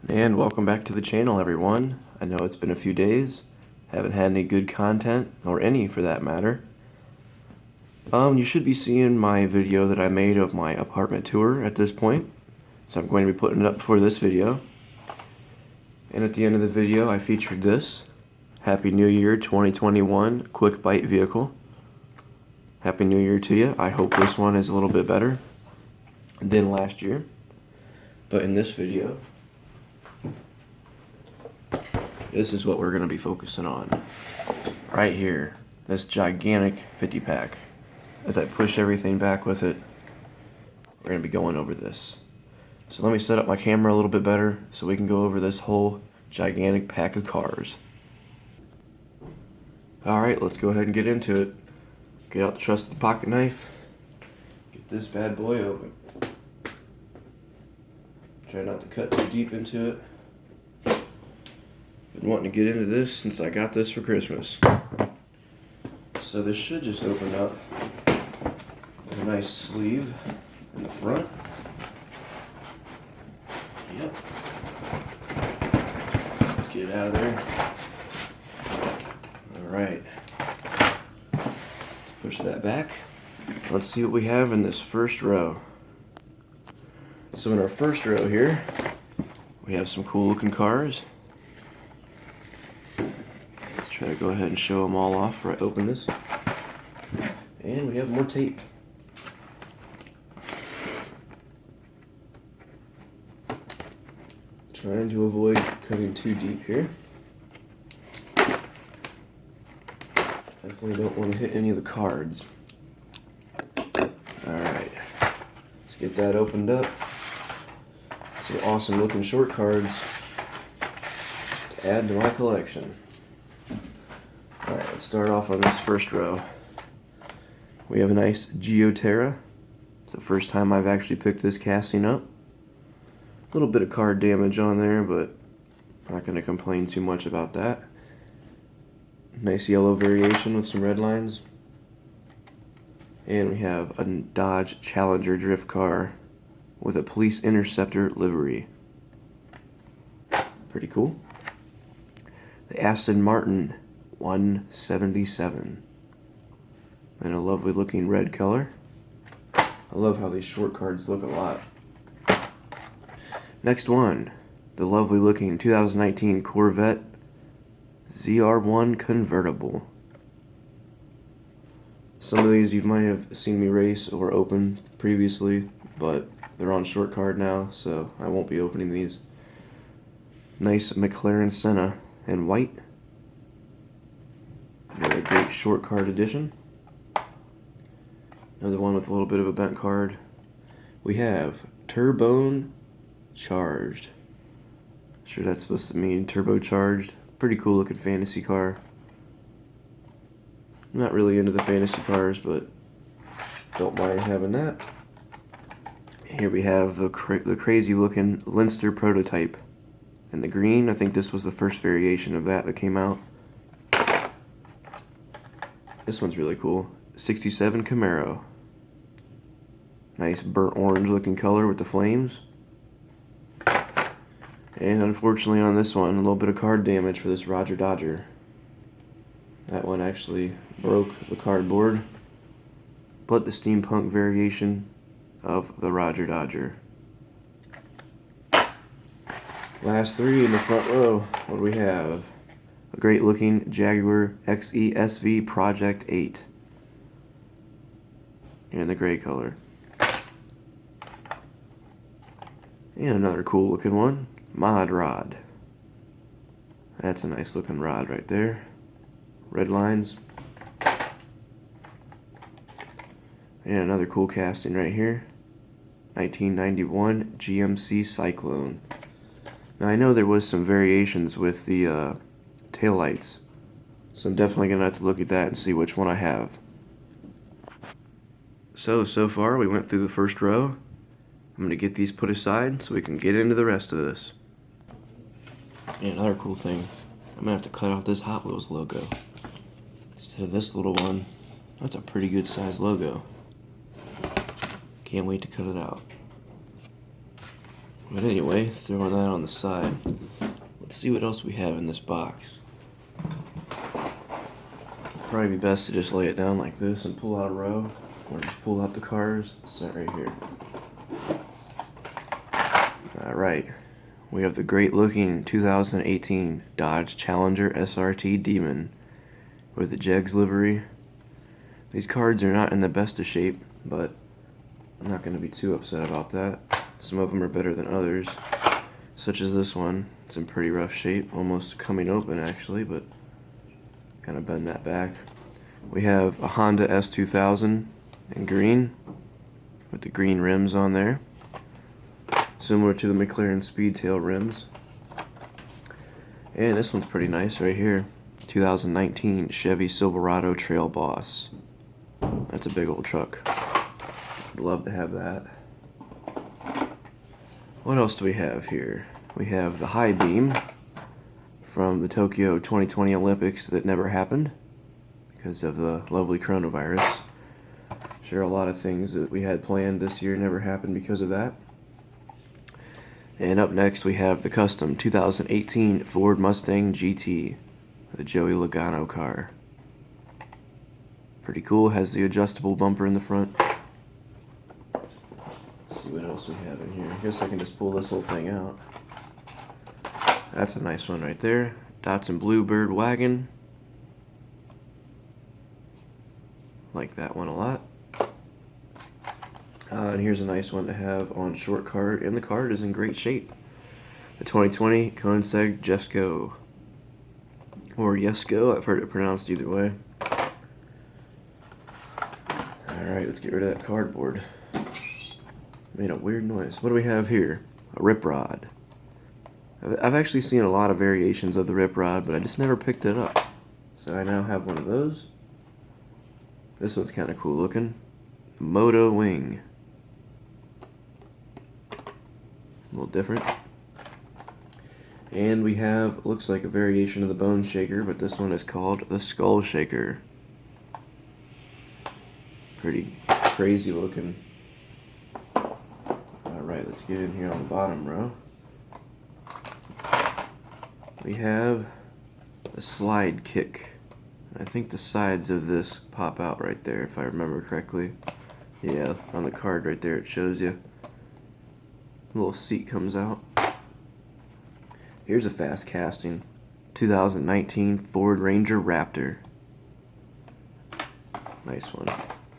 And welcome back to the channel, everyone. I know it's been a few days, haven't had any good content, or any for that matter. You should be seeing my video that I made of my apartment tour at this point, so I'm going to be putting it up for this video. And at the end of the video, I featured this. Happy New Year 2021 Quick Bite vehicle. Happy New Year to you. I hope this one is a little bit better than last year. But in this video, this is what we're going to be focusing on. Right here. This gigantic 50 pack. As I push everything back with it, we're going to be going over this. So let me set up my camera a little bit better so we can go over this whole gigantic pack of cars. Alright, let's go ahead and get into it. Get out the trusted pocket knife. Get this bad boy open. Try not to cut too deep into it. Been wanting to get into this since I got this for Christmas. So this should just open up with a nice sleeve in the front. Yep. Let's get it out of there. Alright. Push that back. Let's see what we have in this first row. So in our first row here, we have some cool looking cars. Let's try to go ahead and show them all off before I open this. And we have more tape. Trying to avoid cutting too deep here. Definitely don't want to hit any of the cards. Alright, let's get that opened up. Some awesome looking short cards to add to my collection. Alright, let's start off on this first row. We have a nice Geoterra. It's the first time I've actually picked this casting up. A little bit of card damage on there, but I'm not going to complain too much about that. Nice yellow variation with some red lines. And we have a Dodge Challenger drift car with a Police Interceptor livery. Pretty cool. The Aston Martin 177. In a lovely looking red color. I love how these short cards look a lot. Next one, the lovely looking 2019 Corvette ZR1 convertible. Some of these you might have seen me race or open previously, but they're on short card now, so I won't be opening these. Nice McLaren Senna in white. Another great short card edition. Another one with a little bit of a bent card. We have Turbone Charged. Sure that's supposed to mean turbocharged. Pretty cool looking fantasy car. I'm not really into the fantasy cars, but don't mind having that. Here we have the crazy looking Leinster prototype in the green. I think this was the first variation of that came out. This one's really cool. 67 Camaro. Nice burnt orange looking color with the flames. And unfortunately on this one, a little bit of card damage for this Roger Dodger. That one actually broke the cardboard, but the steampunk variation of the Roger Dodger. Last three in the front row, what do we have? A great looking Jaguar XE-SV Project 8 in the gray color. And another cool looking one, Mod Rod. That's a nice looking rod right there. Red lines. And another cool casting right here. 1991 GMC Cyclone. Now I know there was some variations with the taillights, so I'm definitely going to have to look at that and see which one I have. So far we went through the first row. I'm going to get these put aside so we can get into the rest of this. And another cool thing, I'm going to have to cut out this Hot Wheels logo instead of this little one. That's a pretty good size logo. Can't wait to cut it out. But anyway, throwing that on the side, let's see what else we have in this box. Probably be best to just lay it down like this and pull out a row, or just pull out the cars, set right here. Alright, we have the great looking 2018 Dodge Challenger SRT Demon with the Jegs livery. These cards are not in the best of shape, but I'm not going to be too upset about that. Some of them are better than others, such as this one. It's in pretty rough shape, almost coming open actually, but kind of bend that back. We have a Honda S2000 in green with the green rims on there, similar to the McLaren Speedtail rims. And this one's pretty nice right here, 2019 Chevy Silverado Trail Boss. That's a big old truck. I'd love to have that. What else do we have here? We have the High Beam from the Tokyo 2020 Olympics that never happened because of the lovely coronavirus. Sure, a lot of things that we had planned this year never happened because of that. And up next we have the custom 2018 Ford Mustang GT, the Joey Logano car. Pretty cool, has the adjustable bumper in the front. Let's see what else we have in here. I guess I can just pull this whole thing out. That's a nice one right there. Datsun Bluebird wagon. Like that one a lot. And here's a nice one to have on short card, and the card is in great shape. The 2020 Koenigsegg Jesko. Or Jesko, I've heard it pronounced either way. Alright, let's get rid of that cardboard. Made a weird noise. What do we have here? A rip rod. I've actually seen a lot of variations of the rip rod, but I just never picked it up. So I now have one of those. This one's kind of cool looking. Moto Wing. A little different. And we have, looks like a variation of the Bone Shaker, but this one is called the Skull Shaker. Pretty crazy looking. Alright, let's get in here on the bottom row. We have the Slide Kick. I think the sides of this pop out right there, if I remember correctly. Yeah, on the card right there it shows you. A little seat comes out. Here's a fast casting 2019 Ford Ranger Raptor. Nice one.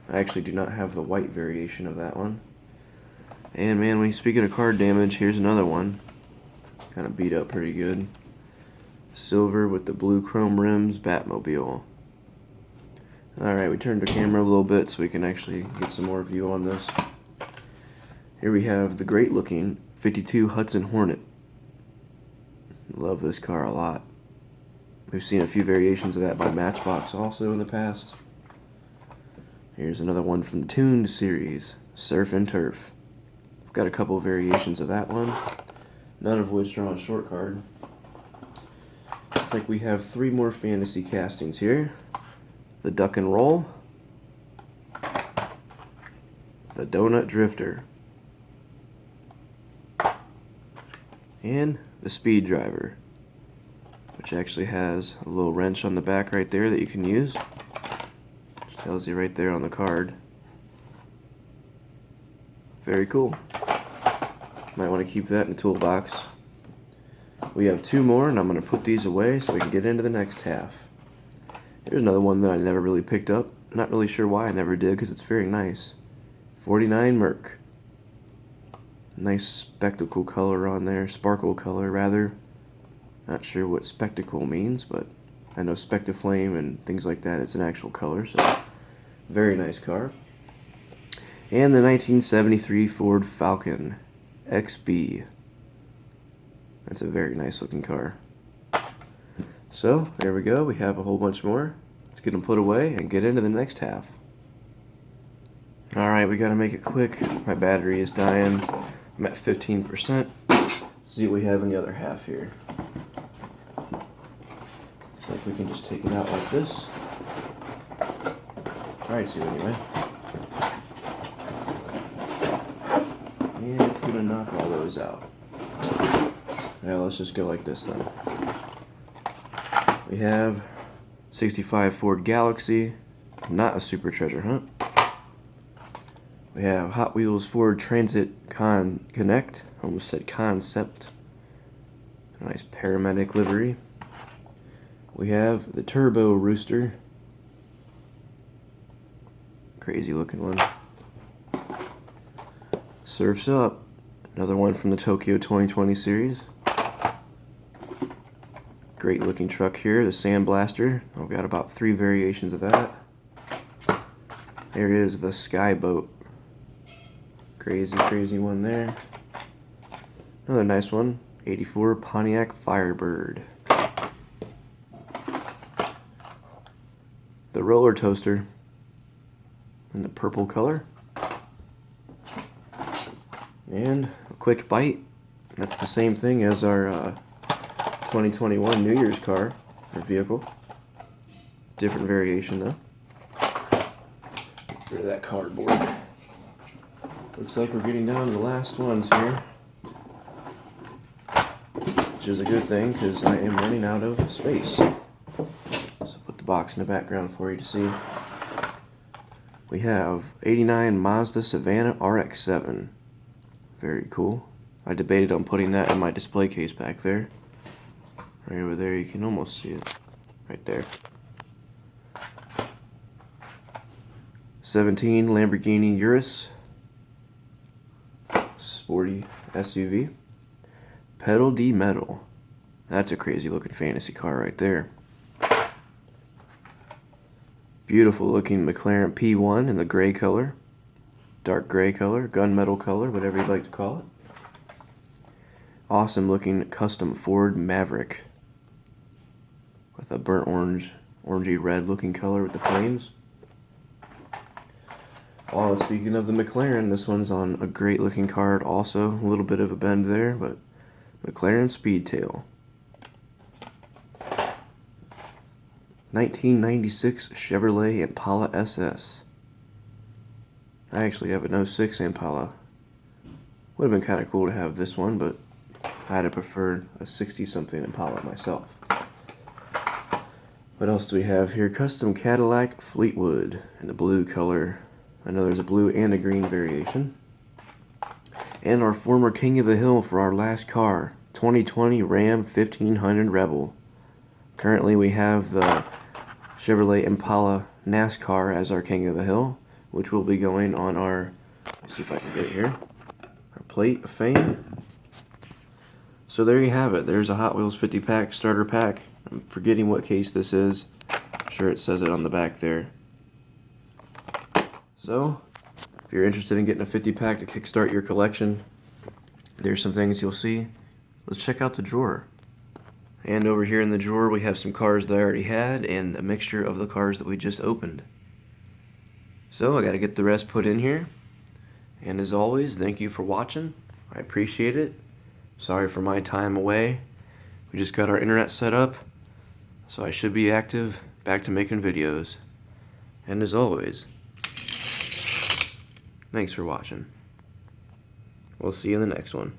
I actually do not have the white variation of that one. And man, speaking of card damage, here's another one. Kind of beat up pretty good. Silver with the blue chrome rims, Batmobile. Alright, we turned the camera a little bit so we can actually get some more view on this. Here we have the great looking 52 Hudson Hornet. Love this car a lot. We've seen a few variations of that by Matchbox also in the past. Here's another one from the Tuned series, Surf and Turf. I've got a couple variations of that one, none of which are on short card. Looks like we have 3 more fantasy castings here. The Duck and Roll, the Donut Drifter, and the Speed Driver, which actually has a little wrench on the back right there that you can use. Which tells you right there on the card. Very cool. Might want to keep that in the toolbox. We have 2 more, and I'm going to put these away so we can get into the next half. Here's another one that I never really picked up. Not really sure why I never did, because it's very nice. 49 Merc. Nice spectacle color on there. Sparkle color, rather. Not sure what spectacle means, but I know Spectaflame and things like that is an actual color, so very nice car. And the 1973 Ford Falcon XB. That's a very nice looking car. So, there we go. We have a whole bunch more. Let's get them put away and get into the next half. Alright, we gotta make it quick. My battery is dying. I'm at 15%. Let's see what we have in the other half here. Looks like we can just take it out like this. Try to anyway. And it's gonna knock all those out. Yeah, let's just go like this then. We have 65 Ford Galaxy, not a Super Treasure Hunt. We have Hot Wheels Ford Transit Connect, almost said Concept. A nice paramedic livery. We have the Turbo Rooster. Crazy looking one. Surf's Up, another one from the Tokyo 2020 series. Great looking truck here, the Sandblaster. I've got about 3 variations of that. There is the Skyboat. Crazy one there. Another nice one, 84 Pontiac Firebird. The Roller Toaster in the purple color. And a Quick Bite. That's the same thing as our 2021 New Year's car or vehicle. Different variation though. Get rid of that cardboard. Looks like we're getting down to the last ones here, which is a good thing because I am running out of space. So put the box in the background for you to see. We have 89 Mazda Savannah RX-7. Very cool. I debated on putting that in my display case back there. Right over there, you can almost see it. Right there. 17 Lamborghini Urus. Sporty SUV. Pedal D Metal. That's a crazy looking fantasy car right there. Beautiful looking McLaren P1 in the gray color. Dark gray color, gunmetal color, whatever you'd like to call it. Awesome looking custom Ford Maverick with a burnt orange, orangey red looking color with the flames. Oh, and speaking of the McLaren, this one's on a great looking card also. A little bit of a bend there, but McLaren Speedtail. 1996 Chevrolet Impala SS. I actually have an 06 Impala. Would have been kind of cool to have this one, but I'd have preferred a 60-something Impala myself. What else do we have here? Custom Cadillac Fleetwood in the blue color. I know there's a blue and a green variation. And our former King of the Hill for our last car, 2020 Ram 1500 Rebel. Currently we have the Chevrolet Impala NASCAR as our King of the Hill, which will be going on our, let's see if I can get it here, our plate of fame. So there you have it. There's a Hot Wheels 50 pack starter pack. I'm forgetting what case this is. I'm sure it says it on the back there. So, if you're interested in getting a 50 pack to kickstart your collection, there's some things you'll see. Let's check out the drawer. And over here in the drawer we have some cars that I already had and a mixture of the cars that we just opened. So I gotta get the rest put in here. And as always, thank you for watching. I appreciate it. Sorry for my time away. We just got our internet set up, so I should be active, back to making videos. And as always, thanks for watching. We'll see you in the next one.